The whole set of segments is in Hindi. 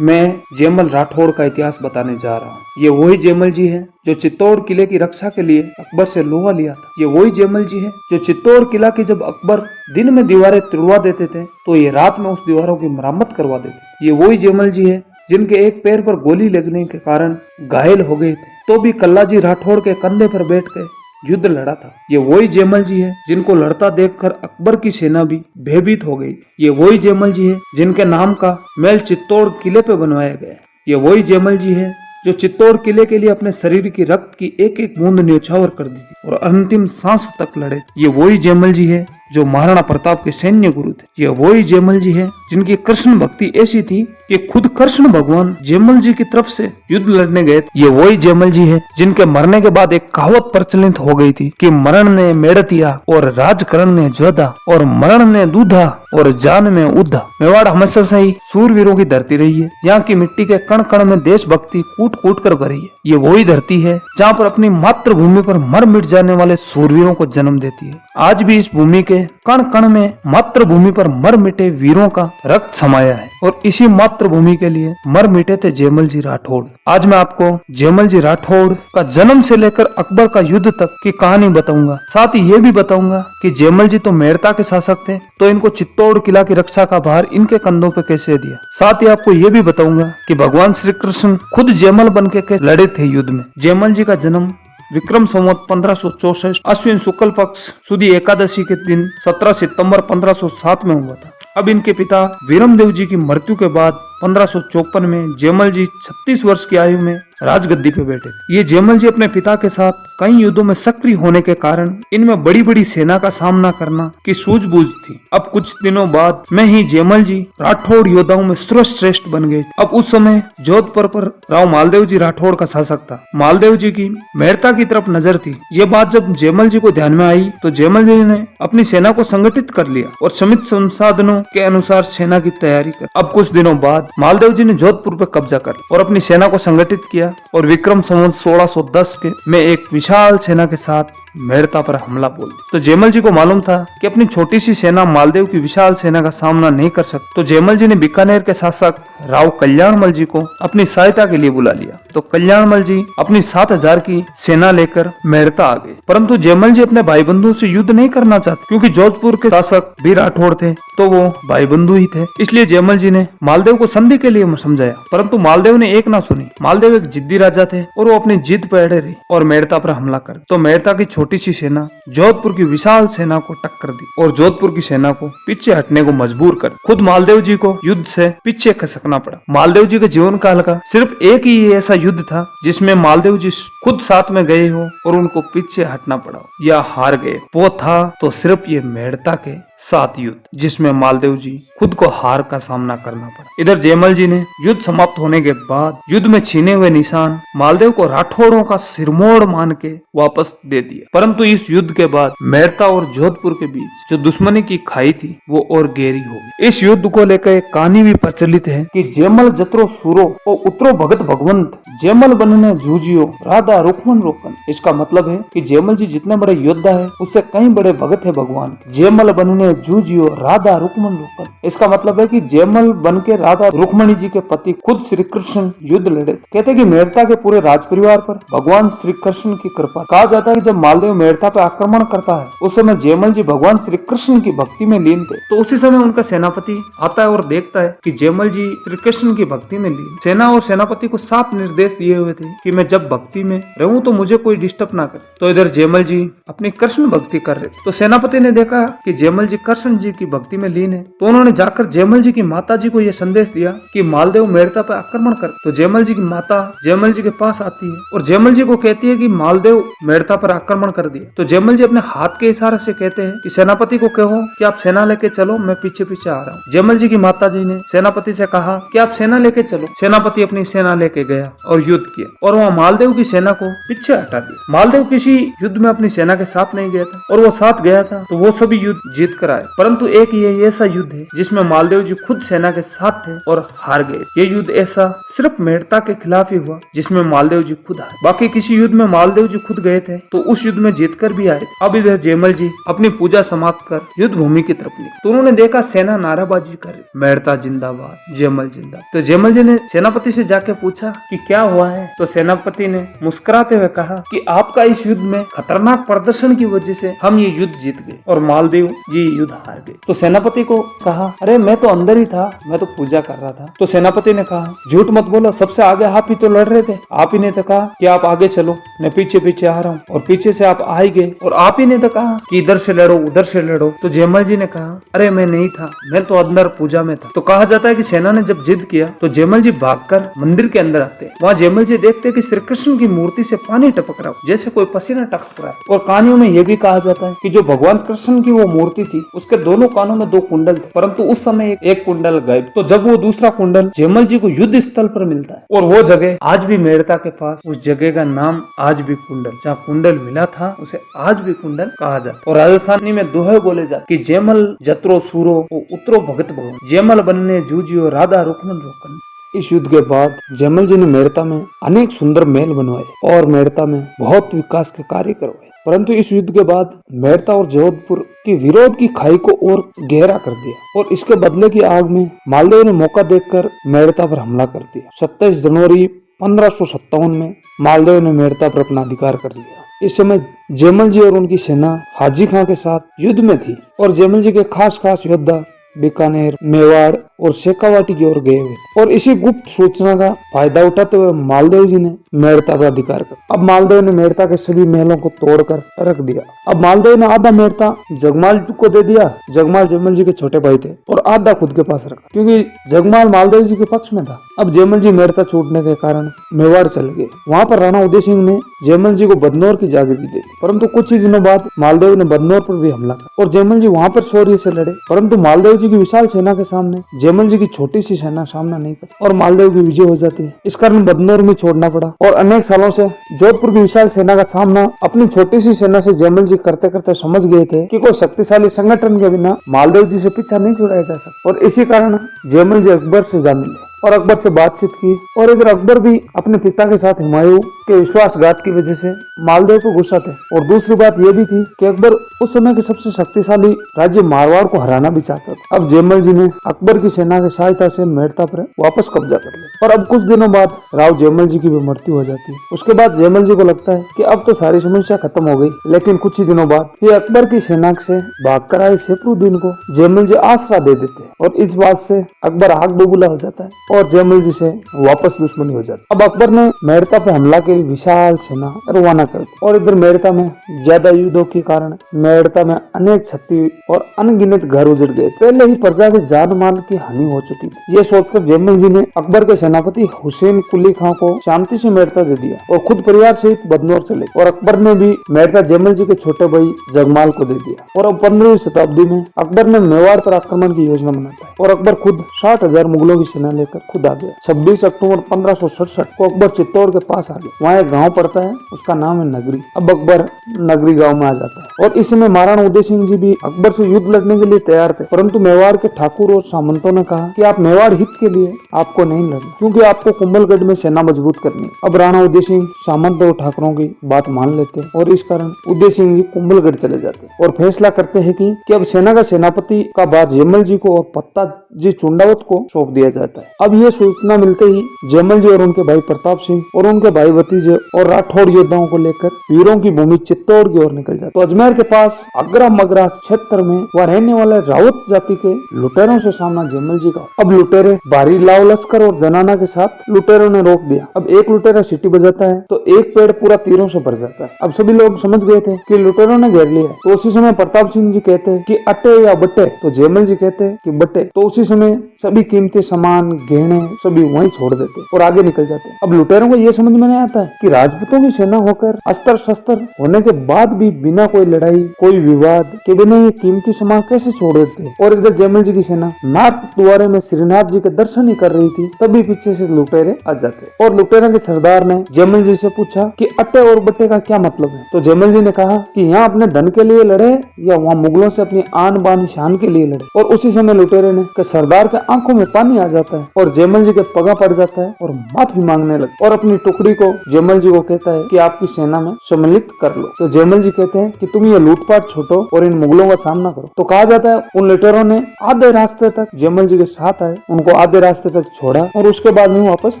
मैं जयमल राठौड़ का इतिहास बताने जा रहा हूँ। ये वही जयमल जी है जो चित्तौड़ किले की रक्षा के लिए अकबर से लोहा लिया था। ये वही जयमल जी है जो चित्तौड़ किला की जब अकबर दिन में दीवारें तुड़वा देते थे तो ये रात में उस दीवारों की मरम्मत करवा देते। ये वही जयमल जी है जिनके एक पैर पर गोली लगने के कारण घायल हो गए थे तो भी कल्लाजी राठौड़ के कंधे पर बैठ के युद्ध लड़ा था। ये वही जयमल जी है जिनको लड़ता देखकर अकबर की सेना भी भयभीत हो गई। ये वही जयमल जी है जिनके नाम का महल चित्तौड़ किले पे बनवाया गया। ये वही जयमल जी है जो चित्तौड़ किले के लिए अपने शरीर की रक्त की एक एक बूंद न्यौछावर कर दी थी और अंतिम सांस तक लड़े। ये वही जयमल जी है जो महाराणा प्रताप के सैन्य गुरु थे। ये वही जयमल जी है जिनकी कृष्ण भक्ति ऐसी थी कि खुद कृष्ण भगवान जयमल जी की तरफ से युद्ध लड़ने गए थे। ये वही जयमल जी है जिनके मरने के बाद एक कहावत प्रचलित हो गई थी कि मरण ने मेड़तिया और राजकरण ने जोधा और मरण ने दूधा और जान में उद्धा। मेवाड़ हमेशा से ही सूरवीरों की धरती रही है। यहाँ की मिट्टी के कण कण में देशभक्ति कूट कूट कर भरी है। ये वही धरती है जहाँ पर अपनी मातृभूमि पर मर मिट जाने वाले सूरवीरों को जन्म देती है। आज भी इस भूमि के कण कण में मातृभूमि पर मर मिटे वीरों का रक्त समाया है और इसी मातृभूमि के लिए मर मिटे थे जयमल जी राठौड़। आज मैं आपको जयमल जी राठौड़ का जन्म से लेकर अकबर का युद्ध तक की कहानी बताऊंगा। साथ ही ये भी बताऊंगा कि जयमल जी तो मेड़ता के शासक थे तो इनको चित्तौड़ किला की रक्षा का भार इनके कंधों पे कैसे दिया। साथ ही आपको ये भी बताऊंगा कि भगवान श्री कृष्ण खुद जयमल बन के लड़े थे युद्ध में। जयमल जी का जन्म विक्रम संवत 1564 अश्विन शुक्ल पक्ष सुदी एकादशी के दिन 17 सितंबर 1507 में हुआ था। अब इनके पिता वीरमदेव जी की मृत्यु के बाद 1554 में जयमल जी 36 वर्ष की आयु में राजगद्दी पे बैठे। ये जयमल जी अपने पिता के साथ कई युद्धों में सक्रिय होने के कारण इनमें बड़ी बड़ी सेना का सामना करना की सूझबूझ थी। अब कुछ दिनों बाद में ही जयमल जी राठौड़ योद्धाओं में सर्वश्रेष्ठ बन गए। अब उस समय जोधपुर पर राव मालदेव जी राठौड़ का शासक था। मालदेव जी की मेड़ता की तरफ नजर थी। ये बात जब जयमल जी को ध्यान में आई तो जयमल जी ने अपनी सेना को संगठित कर लिया और सीमित संसाधनों के अनुसार सेना की तैयारी कर। अब कुछ दिनों बाद मालदेव जी ने जोधपुर पर कब्जा कर और अपनी सेना को संगठित किया और विक्रम संवत 1610 में एक विशाल सेना के साथ मेड़ता पर हमला बोल दिया। तो जयमल जी को मालूम था कि अपनी छोटी सी सेना मालदेव की विशाल सेना का सामना नहीं कर सकती। तो जयमल जी ने बीकानेर के शासक राव कल्याणमल जी को अपनी सहायता के लिए बुला लिया। तो कल्याणमल जी अपनी 7000 की सेना लेकर मेड़ता आ गए। परंतु जयमल जी अपने भाई बंधुओं से युद्ध नहीं करना चाहते क्योंकि जोधपुर के शासक भी राठौड़ थे तो वो भाई बंधु ही थे। इसलिए जयमल जी ने मालदेव को संधि के लिए समझाया परंतु मालदेव ने एक ना सुनी। मालदेव एक जिद्दी राजा थे और वो अपनी जिद पर अड़े रहे और मेड़ता पर हमला कर। तो मेड़ता की छोटी सी सेना जोधपुर की विशाल सेना को टक्कर दी और जोधपुर की सेना को पीछे हटने को मजबूर कर खुद मालदेव जी को युद्ध से पीछे खसकना पड़ा। मालदेव जी के जीवन काल का सिर्फ एक ही ऐसा युद्ध था जिसमें मालदेव जी खुद साथ में गए हो और उनको पीछे हटना पड़ा या हार गए। वो था तो सिर्फ ये मेड़ता के साथ युद्ध जिसमें मालदेव जी खुद को हार का सामना करना पड़ा। इधर जयमल जी ने युद्ध समाप्त होने के बाद युद्ध में छीने हुए निशान मालदेव को राठौड़ों का सिरमोड़ मान के वापस दे दिया। परंतु इस युद्ध के बाद मेड़ता और जोधपुर के बीच जो दुश्मनी की खाई थी वो और गहरी हो गई। इस युद्ध को लेकर एक कहानी भी प्रचलित है कि जयमल जत्रो सूरो और उतरो भगत भगवंत जयमल बनने जूझियो राधा रुक्मन रोकन। इसका मतलब है कि जयमल जी जितने बड़े योद्धा है उससे कई बड़े भगत है भगवान। जयमल बनने जूझियो राधा रुक्मन रोकन। इसका मतलब है कि जयमल बन के राधा रुक्मणी जी के पति खुद श्री कृष्ण युद्ध लड़े। कहते कि मेड़ता के पूरे राज परिवार पर भगवान श्री कृष्ण की कृपा। कहा जाता है कि जब मालदेव मेड़ता पे आक्रमण करता है उस समय जयमल जी भगवान श्री कृष्ण की भक्ति में लीन थे। तो उसी समय उनका सेनापति आता है और देखता है कि जयमल जी श्री कृष्ण की भक्ति में लीन। सेना और सेनापति को साफ निर्देश दिए हुए थे कि मैं जब भक्ति में रहूं तो मुझे कोई डिस्टर्ब ना करे। तो इधर जयमल जी अपनी कृष्ण भक्ति कर रहे थे। तो सेनापति ने देखा कि जयमल जी कृष्ण जी की भक्ति में लीन है तो उन्होंने जाकर जयमल जी की माता जी को यह संदेश दिया कि मालदेव मेड़ता पर आक्रमण कर। तो जयमल जी की माता जयमल जी के पास आती है और जयमल जी को कहती है कि मालदेव मेड़ता पर आक्रमण कर दिया। तो जयमल जी अपने हाथ के इशारे से कहते हैं कि सेनापति को कहो कि आप सेना लेके चलो, मैं पीछे पीछे आ रहा हूँ। जयमल जी की माता जी ने सेनापति से कहा कि आप सेना लेके चलो। सेनापति अपनी सेना लेके गया और युद्ध किया और वहाँ मालदेव की सेना को पीछे हटा दिया। मालदेव किसी युद्ध में अपनी सेना के साथ नहीं गया था और वो साथ गया था तो वो सभी युद्ध जीत कर आए। परंतु एक ये ऐसा युद्ध है जिसमें जिसमें मालदेव जी खुद सेना के साथ थे और हार गए। ये युद्ध ऐसा सिर्फ मेड़ता के खिलाफ ही हुआ जिसमें मालदेव जी खुद हारे। बाकी किसी युद्ध में मालदेव जी खुद गए थे तो उस युद्ध में जीतकर भी आए। अब इधर जयमल जी अपनी पूजा समाप्त कर युद्ध भूमि की तरफ निकले तो उन्होंने देखा सेना नाराबाजी कर रही, मेड़ता जिंदाबाद, जयमल जिंदाबाद। तो जयमल जी ने सेनापति से जाके पूछा कि क्या हुआ है। तो सेनापति ने मुस्कुराते हुए कहा कि आपका इस युद्ध में खतरनाक प्रदर्शन की वजह से हम ये युद्ध जीत गए और मालदेव जी युद्ध हार गए। तो सेनापति को कहा, अरे मैं तो अंदर ही था, मैं तो पूजा कर रहा था। तो सेनापति ने कहा, झूठ मत बोलो, सबसे आगे आप ही तो लड़ रहे थे। आप ही ने तो कहा कि आप आगे चलो, मैं पीछे पीछे आ रहा हूँ, और पीछे से आप आ ही गए। और आप ही ने तो कहा कि इधर से लड़ो, उधर से लड़ो। तो जयमल जी ने कहा, अरे मैं नहीं था, मैं तो अंदर पूजा में था। तो कहा जाता है कि सेना ने जब जिद किया तो जयमल जी भागकर मंदिर के अंदर आते। वहाँ जयमल जी देखते कि श्री कृष्ण की मूर्ति से पानी टपक रहा हो, जैसे कोई पसीना टपक रहा है। और कहानियों में यह भी कहा जाता है कि जो भगवान कृष्ण की वो मूर्ति थी उसके दोनों कानों में 2 कुंडल थे, परंतु उस समय एक कुंडल गायब। तो जब वो दूसरा कुंडल जयमल जी को युद्ध स्थल पर मिलता है, और वो जगह आज भी मेड़ता के पास, उस जगह का नाम आज भी कुंडल, जहाँ कुंडल मिला था उसे आज भी कुंडल कहा जाता। और राजस्थानी में दोहे बोले जाते कि जयमल जत्रो सूरो उतरो भगत भगवान, जयमल बनने जूझियो राधा रुकमन रोकन। इस युद्ध के बाद जयमल जी ने मेड़ता में अनेक सुंदर महल बनवाए और मेड़ता में बहुत विकास के कार्य करवाए। परंतु इस युद्ध के बाद मेड़ता और जोधपुर की विरोध की खाई को और गहरा कर दिया, और इसके बदले की आग में मालदेव ने मौका देखकर मेड़ता पर हमला कर दिया। 27 जनवरी 1557 में मालदेव ने मेड़ता पर अपना अधिकार कर लिया। इस समय जयमल जी और उनकी सेना हाजी खां के साथ युद्ध में थी, और जयमल जी के खास योद्धा बीकानेर, मेवाड़ और शेखावाटी की ओर गए हुए, और इसी गुप्त सूचना का फायदा उठाते हुए मालदेव जी ने मेड़ता पर अधिकार कर। अब मालदेव ने मेड़ता के सभी महलों को तोड़कर रख दिया। अब मालदेव ने आधा मेड़ता जगमाल को दे दिया, जगमाल जयमल जी के छोटे भाई थे, और आधा खुद के पास रखा, क्योंकि जगमाल मालदेव जी के पक्ष में था। अब जयमल जी मेड़ता छूटने के कारण मेवाड़ चले गए। वहाँ पर राणा उदय सिंह ने जयमल जी को बदनौर की जागीर दी, परंतु कुछ ही दिनों बाद मालदेव ने बदनौर पर भी हमला किया, और जयमल जी वहाँ पर शौर्य से लड़े, परंतु मालदेव जी की विशाल सेना के सामने जयमल जी की छोटी सी सेना सामना नहीं कर, और मालदेव की विजय हो जाती है। इस कारण बदनौर में छोड़ना पड़ा, और अनेक सालों से जोधपुर की विशाल सेना का सामना अपनी छोटी सी सेना से जयमल जी करते करते समझ गए थे कि कोई शक्तिशाली संगठन के बिना मालदेव जी से पीछा नहीं छुड़ाया जा सकता। और इसी कारण जयमल जी अकबर से जा मिले और अकबर से बातचीत की, और इधर अकबर भी अपने पिता के साथ हुमायूं के विश्वासघात की वजह से मालदेव को गुस्सा थे। और दूसरी बात यह भी थी कि अकबर उस समय के सबसे शक्तिशाली राज्य मारवाड़ को हराना भी चाहता था। अब जयमल जी ने अकबर की सेना की सहायता से मेड़ता पर वापस कब्जा कर लिया, और अब कुछ दिनों बाद राव जयमल जी की भी मृत्यु हो जाती है। उसके बाद जयमल जी को लगता है कि अब तो सारी समस्या खत्म हो गई, लेकिन कुछ ही दिनों बाद ये अकबर की सेना से भागकर आए शेफरुद्दीन को जयमल जी आसरा दे देते हैं, और इस बात से अकबर आग बबूला हो जाता है और जयमल जी से वापस दुश्मनी हो जाती। अब अकबर ने मेड़ता पर हमला के लिए विशाल सेना रवाना कर दी, और इधर मेड़ता में ज्यादा युद्धों के कारण मेड़ता में अनेक क्षति और अनगिनत घर उजड़ गए। पहले ही प्रजा के जान माल की हानि हो चुकी थी। ये सोचकर जयमल जी ने अकबर के सेनापति हुसैन कुली खां को शांति से मेड़ता दे दिया और खुद परिवार सहित बदनौर चले। और अकबर ने भी मेड़ता जयमल जी के छोटे भाई जगमाल को दे दिया। और अब 15वीं शताब्दी में अकबर ने मेवाड़ पर आक्रमण की योजना बनाता है, और अकबर खुद 60,000 मुगलों की सेना लेकर खुद आ गया। 26 अक्टूबर 1567 को अकबर चित्तौड़ के पास आ गया। वहाँ एक गाँव पड़ता है, उसका नाम है नगरी। अब अकबर नगरी गांव में आ जाता है, और इस समय महाराणा उदय सिंह जी भी अकबर से युद्ध लड़ने के लिए तैयार थे, परंतु मेवाड़ के ठाकुर और सामंतों ने कहा कि आप मेवाड़ हित के लिए आपको नहीं लड़ना, क्योंकि आपको कुंभलगढ़ में सेना मजबूत करनी। अब राणा उदय सिंह सामंत और ठाकुरों की बात मान लेते हैं, और इस कारण उदय सिंह जी कुंभलगढ़ चले जाते हैं और फैसला करते हैं कि अब सेना का सेनापति का भार जयमल जी को और पत्ता जी चुंडावत को सौंप दिया जाता है। अब ये सूचना मिलते ही जयमल जी और उनके भाई प्रताप सिंह और उनके भाई भतीजे और राठौड़ योद्धाओं को लेकर वीरों की भूमि चित्तौड़ की ओर निकल जाते। तो अजमेर के पास अग्रा मगरा क्षेत्र में वह रहने वाले रावत जाति के लुटेरों से सामना जयमल जी का। अब लुटेरे भारी लाव लश्कर और जनाना के साथ लुटेरों ने रोक दिया। अब एक लुटेरा सीटी बजाता है तो एक पेड़ पूरा तीरों से भर जाता है। अब सभी लोग समझ गए थे कि लुटेरों ने घेर लिया है। तो उसी समय प्रताप सिंह जी कहते हैं कि अटे या बटे, तो जयमल जी कहते हैं कि बटे। तो उसी समय सभी कीमती सामान, गहने सभी वहीं छोड़ देते और आगे निकल जाते। अब लुटेरों को ये समझ में नहीं आता है कि राजपूतों की सेना होकर अस्त्र शस्त्र होने के बाद भी बिना कोई लड़ाई कोई विवाद के बिना ये कीमती सामान कैसे छोड़ देते। और इधर जयमल जी की सेना नाथ द्वारे में श्रीनाथ जी के दर्शन ही कर रही थी, तभी पीछे से लुटेरे आ जाते और लुटेरों के सरदार ने जयमल जी से पूछा कि अट्टे और बट्टे का क्या मतलब है। तो जयमल जी ने कहा कि यहाँ अपने धन के लिए लड़े या वहाँ मुगलों से अपनी आन बान शान के लिए लड़े। और उसी समय लुटेरे ने कि सरदार के आंखों में पानी आ जाता है और जयमल जी के पगा पड़ जाता है और माफी मांगने लगता और अपनी टुकड़ी को जयमल जी को कहता है कि आपकी सेना में सम्मिलित कर लो। तो जयमल जी कहते हैं कि तुम ये लूटपाट छोड़ो और इन मुगलों का सामना करो। तो कहा जाता है उन लुटेरों ने आधे रास्ते तक जयमल जी के साथ आए, उनको आधे रास्ते तक छोड़ा और उसके बाद में वापस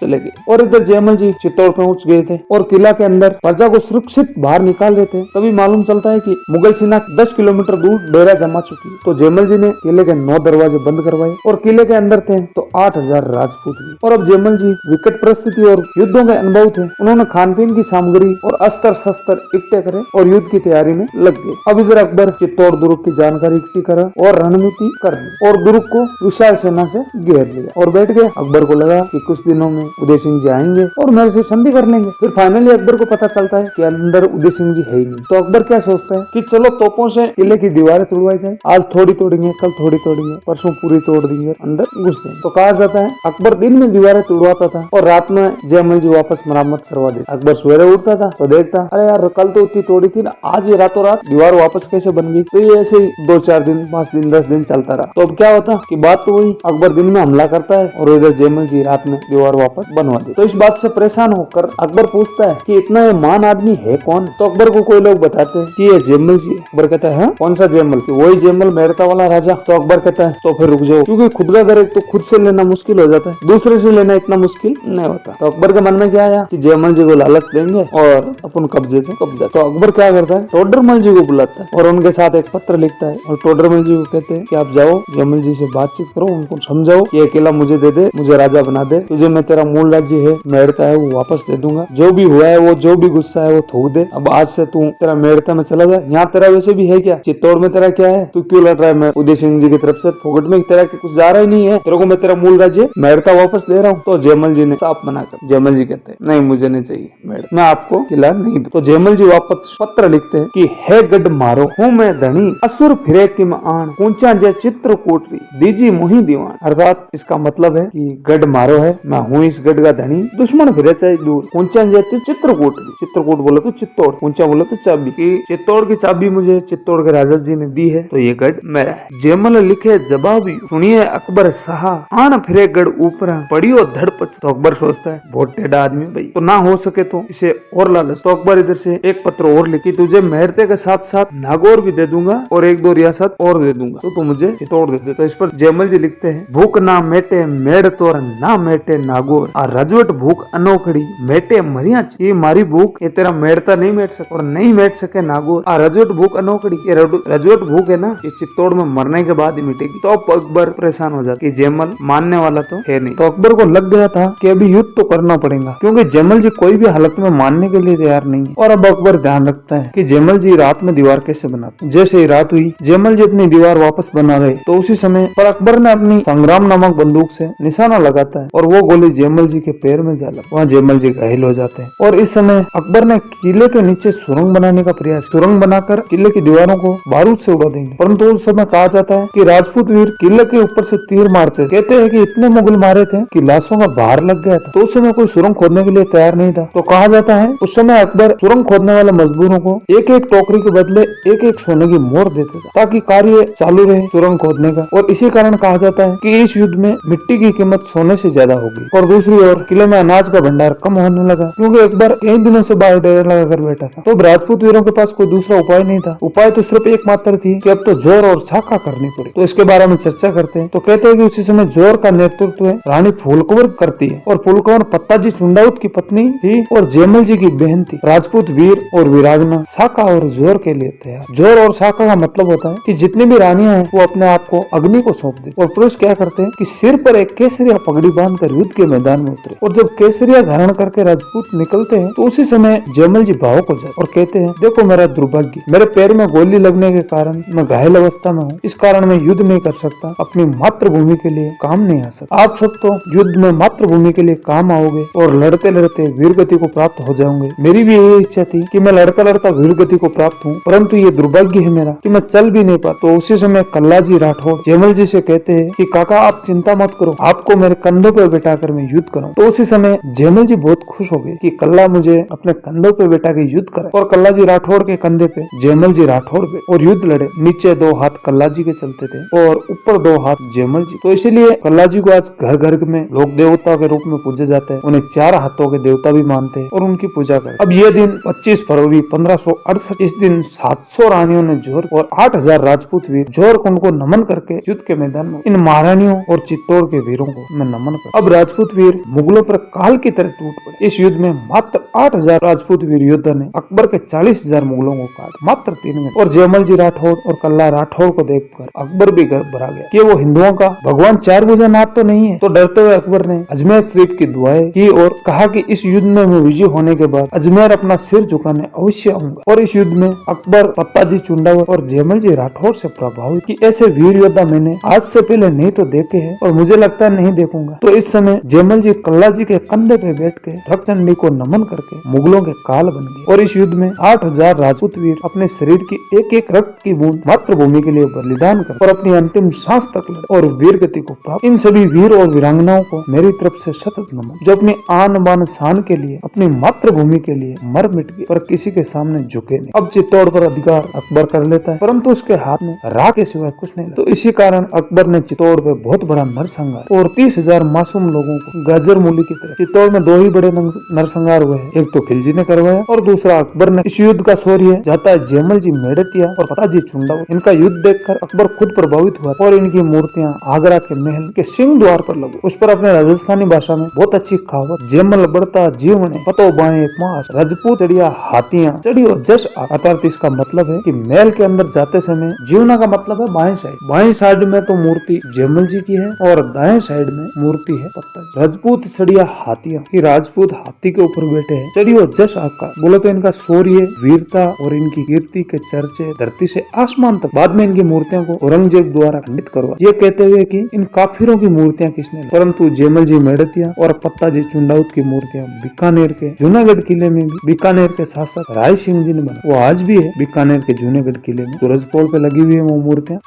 चले गए। और इधर जयमल जी चित्तौड़ पहुंच गए थे और किला के अंदर प्रजा को सुरक्षित बाहर निकाल रहे थे। तभी मालूम चलता है कि मुगल सेना 10 किलोमीटर दूर डेरा जमा चुकी है। तो जयमल जी ने किले के 9 दरवाजे बंद करवाए और किले के अंदर थे तो 8000 राजपूत भी। और अब जयमल जी विकट परिस्थिति और युद्धों के अनुभव थे, उन्होंने खान पीन की सामग्री और अस्त्र शस्त्र इकट्ठे करे और युद्ध की तैयारी में लग गए। अब इधर अकबर चित्तौड़ दुर्ग की जानकारी इकट्ठी करा और रणनीति कर ली और दुर्ग को विशाल सेना से घेर लिया और बैठ गए। अकबर को लगा कि कुछ दिनों में उदय सिंह जी आएंगे और मेरे से संधि कर लेंगे। फिर फाइनली अकबर को पता चलता है कि अंदर उदय सिंह जी है ही नहीं। तो अकबर क्या सोचता है कि चलो तोपों से किले की दीवारें तोड़वाई जाए, आज थोड़ी तोड़ेंगे, कल थोड़ी तोड़ेंगे, परसों पूरी तोड़ देंगे, अंदर घुस जाएंगे। तो कहा जाता है अकबर दिन में दीवारें तोड़वाता था और रात में जयमल जी वापस मरम्मत करवा देता। अकबर सवेरे उठता था तो देखता अरे यार कल तो इतनी तोड़ी थी ना, आज ये रातों रात दीवार वापस कैसे बन गई। तो ये ऐसे ही 2-4 दिन 5 दिन 10 दिन चलता रहा। तो अब क्या होता कि बात तो वही, अकबर दिन में हमला करता है और इधर जयमल जी रात में दीवार वापस बनवा देते। तो इस बात से परेशान होकर अकबर पूछता है कि इतना ये महान आदमी है कौन। तो अकबर को कोई लोग बताते हैं कि ये जयमल जी है। अकबर कहता है कौन सा जयमल, वही जयमल मेड़ता वाला राजा। तो अकबर कहता है तो फिर रुक जाओ, क्योंकि खुद का घर एक तो खुद से लेना मुश्किल हो जाता है, दूसरे से लेना इतना मुश्किल नहीं होता। तो अकबर के मन में क्या आया कि जयमल जी को लालच देंगे और अपन कब्जे पे कब्जा। तो अकबर क्या करता है टोडरमल जी को बुलाता है और उनके साथ एक पत्र लिखता है और टोडरमल जी को कहते हैं कि आप जाओ जयमल जी से बातचीत करो, उनको समझाओ कि ये किला मुझे दे दे, मुझे राजा बना दे, तुझे मैं तेरा मूल राज्य है मेड़ता है वो वापस दे दूंगा, जो भी हुआ है वो जो भी गुस्सा है वो थूक दे, अब आज से तू तेरा मेड़ता में चला जा। यहाँ तेरा वैसे भी है क्या, चित्तौड़ में तेरा क्या है, तू क्यों लड़ रहा है मैं उदय सिंह जी की तरफ से, फोकट में तेरा कुछ जा रहा ही नहीं है, तेरे को मैं तेरा मूल राज्य मेड़ता वापस दे रहा हूँ। तो जयमल जी ने साफ मना कर, जयमल जी कहते हैं नहीं मुझे नहीं चाहिए मेड़ता, मैं आपको किला नहीं दूं। तो जयमल जी वापस पत्र लिखते हैं कि है गढ़ मारो हूँ मैं धनी, असुर फिरे किम आन, ऊंचा जय चित्रकूटरी दीजी मुही दीवान। अर्थात इसका मतलब है कि गढ़ मारो है, मैं हूँ इस गढ़ का धनी, दुश्मन फिरे चाहे दूर, ऊंचा जय चित्रकूटरी, चित्रकूट बोले तो चित्तौड़, ऊंचा बोले तो चाबी, कि चित्तौड़ की चाबी मुझे चित्तौड़ के राजा जी ने दी है तो ये गढ़ मेरा है। जयमल लिखे जवाबी सुनिए अकबर साहा, आन फिरे गढ़ ऊपरा पड़ियो धड़पच। तो अकबर सोचता है बहुत टेढ़ा आदमी भाई, तो ना हो सके तो इसे और लालच। तो अकबर इधर से एक पत्र और लिखी, तुझे मेड़ते के साथ साथ नागौर भी दे दूंगा और 1-2 रियासत और दे दूंगा, तो तू मुझे चित्तौड़ दे दे। तो इस पर जयमल जी लिखते हैं भूख ना मेटे मेड़ तोर ना मेटे नागौर, और रजवट भूख अनोखड़ी मेटे मरिया। ये मारी भूख ये तेरा मेड़ता नहीं मेट सके और नहीं मेट सके नागौर, और रजवट भूख अनोखड़ी, ये रजवट भूख है ना ये चित्तौड़ में मरने के बाद ही मिटेगी। तो अब अकबर परेशान हो जाता कि जयमल मानने वाला तो है नहीं। तो अकबर को लग गया था कि अभी युद्ध तो करना पड़ेगा, क्योंकि जयमल जी कोई भी हालत में मानने के लिए तैयार नहीं है। और अब अकबर ध्यान रखता है कि जयमल जी रात में दीवार कैसे बनाते। जैसे ही रात हुई जयमल जी अपनी दीवार वापस बना रहे तो उसी समय पर अकबर ने अपनी संग्राम नामक बंदूक से निशाना लगाता है और वो गोली जयमल जी के पैर में जा लगती, वहाँ जयमल जी घायल हो जाते हैं। और इस समय अकबर ने किले के नीचे सुरंग बनाने का प्रयास, सुरंग बनाकर किले की दीवारों को बारूद से उड़ा देंगे, परंतु उस समय कहा जाता है कि राजपूत वीर किले के ऊपर से तीर मारते, कहते हैं कि इतने मुगल मारे थे कि लाशों का भार लग गया था। तो उस समय कोई सुरंग खोदने के लिए तैयार नहीं था। तो कहा जाता है उस समय अकबर सुरंग खोदने वाले मजदूरों को एक एक टोकरी के बदले एक एक सोने की मोहर देते थे ताकि कार्य चालू रहे सुरंग खोदने का। और इसी कारण कहा जाता है कि इस युद्ध में मिट्टी की कीमत सोने से ज्यादा होगी। और दूसरी ओर किले में अनाज का भंडार कम होने लगा, क्योंकि अकबर कई दिनों से बाहर डेरा लगाकर बैठा था। तो राजपूत वीरों के पास कोई दूसरा उपाय नहीं था, उपाय तो सिर्फ एकमात्र थी कि अब तो जोर और छाका करनी पड़ी। तो इसके बारे में चर्चा करते हैं। तो कहते हैं कि उसी समय जोर का नेतृत्व रानी फूलकुंवर करती है और फूलकुंवर पत्ताजी चुंडाउत की पत्नी थी और जयमल जी की बहन थी। राजपूत वीर और वीरांगना साका और जोर के लिए तैयार। जोर और साका का मतलब होता है कि जितनी भी रानियां हैं वो अपने आप को अग्नि को सौंप दे। और पुरुष क्या करते हैं कि सिर पर एक केसरिया पगड़ी बांधकर युद्ध के मैदान में उतरे। और जब केसरिया धारण करके राजपूत निकलते हैं तो उसी समय जयमल जी भावुक हो जाते और कहते हैं देखो मेरा दुर्भाग्य, मेरे पैर में गोली लगने के कारण मैं घायल अवस्था में हूँ, इस कारण मैं युद्ध नहीं कर सकता, अपनी मातृभूमि के लिए काम नहीं आ सकता। आप सब तो युद्ध में मातृभूमि के लिए काम आओगे और लड़ते लड़ते वीर गति को प्राप्त हो जाओगे। मेरी भी यही इच्छा थी कि मैं लड़का लड़का वीर गति को प्राप्त हूँ, परंतु ये दुर्भाग्य है मेरा कि मैं चल भी नहीं पाता। तो उसी समय कल्लाजी राठौड़ जयमल जी से कहते हैं कि काका आप चिंता मत करो, आपको मेरे कंधों पर बैठाकर मैं युद्ध करूँ। तो उसी समय जयमल जी बहुत खुश हो गए कि कल्ला मुझे अपने कंधों पे बैठा के युद्ध करे, और कल्लाजी राठौड़ के कंधे पे जयमल जी राठौड़ पे और युद्ध लड़े। नीचे 2 हाथ कल्लाजी के चलते थे और ऊपर 2 हाथ जयमल जी। तो इसीलिए कल्लाजी को आज घर घर में लोग देवता के रूप में पूजे जाते हैं, उन्हें 4 हाथों के देवता भी मानते हैं और उनकी पूजा करते। अब ये दिन 25 फरवरी 1568, इस दिन 700 रानियों ने जोर और 8000 राजपूत वीर जोर उनको नमन करके युद्ध के मैदान में इन महारानियों और चित्तौड़ के वीरों को मैं नमन कर। अब राजपूत वीर मुगलों पर काल की तरह टूट पड़े। इस युद्ध में मात्र 8000 राजपूत वीर योद्धा ने अकबर के 40,000 मुगलों को काट मात्र 3 मिनट। और जयमल जी राठौड़ और कल्ला राठौड़ को देखकर अकबर भी भरा गया कि वो हिंदुओं का भगवान 4 भुजा नाथ तो नहीं है। तो डरते हुए अकबर ने अजमेर शरीफ की दुआएं की और कहा कि इस युद्ध में मैं विजय होने के बाद अजमेर अपना सिर झुकाने अवश्य आऊंगा। और इस युद्ध में अकबर, पत्ताजी चुंडावर और जयमल जी राठौड़ से प्रभावित कि ऐसे वीर योद्धा मैंने आज से पहले नहीं तो देखे हैं और मुझे लगता है नहीं देखूंगा। तो इस समय जयमल जी कल्ला जी के कंधे पे बैठ के रक्तचंडी को नमन करके मुगलों के काल बन गए। और इस युद्ध में 8000 राजपूत वीर अपने शरीर की एक एक रक्त की बूंद मातृभूमि के लिए बलिदान कर और अपनी अंतिम सांस तक लड़े और वीर गति को प्राप्त। इन सभी वीर और वीरांगनाओं को मेरी तरफ से सतत नमन, जो अपनी आन बान शान के लिए अपनी मातृभूमि के लिए मर मिट गए पर किसी के सामने झुके नहीं। अब चित्तौड़ पर अधिकार अकबर कर लेता है, परंतु उसके हाथ में राह के सिवाय कुछ नहीं। तो इसी कारण अकबर ने चित्तौड़ पे बहुत बड़ा नरसंहार और 30,000 मासूम लोगों को गाजर मूली की तरह। चित्तौड़ में 2 ही बड़े नरसंहार हुए हैं, एक तो खिलजी ने करवाया और दूसरा अकबर ने। इस युद्ध का शौर्य जाता है जयमल जी मेड़तिया और पताजी चुंडावर। इनका युद्ध देखकर अकबर खुद प्रभावित हुआ और इनकी मूर्तियां आगरा के महल के सिंह द्वार पर लगी। उस पर अपने राजस्थानी भाषा में बहुत अच्छी कहावत, जयमल बढ़ता जीवने पतो बाएं मास राजपूत चढ़िया हाथियां चढ़ियो जस। अर्थात इसका मतलब है कि महल के अंदर जाते समय जीवना का मतलब है बाएं साइड। बाएं साइड में तो मूर्ति जयमल जी की है और दाएं साइड में मूर्ति है पत्ता। राजपूत चढ़िया हाथियां कि राजपूत हाथी के ऊपर बैठे हैं। चढ़ियो जस आका बोले तो इनका शौर्य, वीरता और इनकी कीर्ति के चर्चे धरती से आसमान तक। बाद में इनकी मूर्तियों को औरंगजेब द्वारा खंडित करवा, ये कहते हुए कि इन काफिरों की मूर्तियां किसने, परंतु जयमल जी मेड़तिया और पत्ताजी चुंडाउत की मूर्तियां बीकानेर के जूनागढ़ किले में भी बीकानेर के शासक राय सिंह जी ने बना। वो आज भी है बीकानेर के जूनागढ़ किले में सूरज पोल पे लगी हुई है वो मूर्तियां।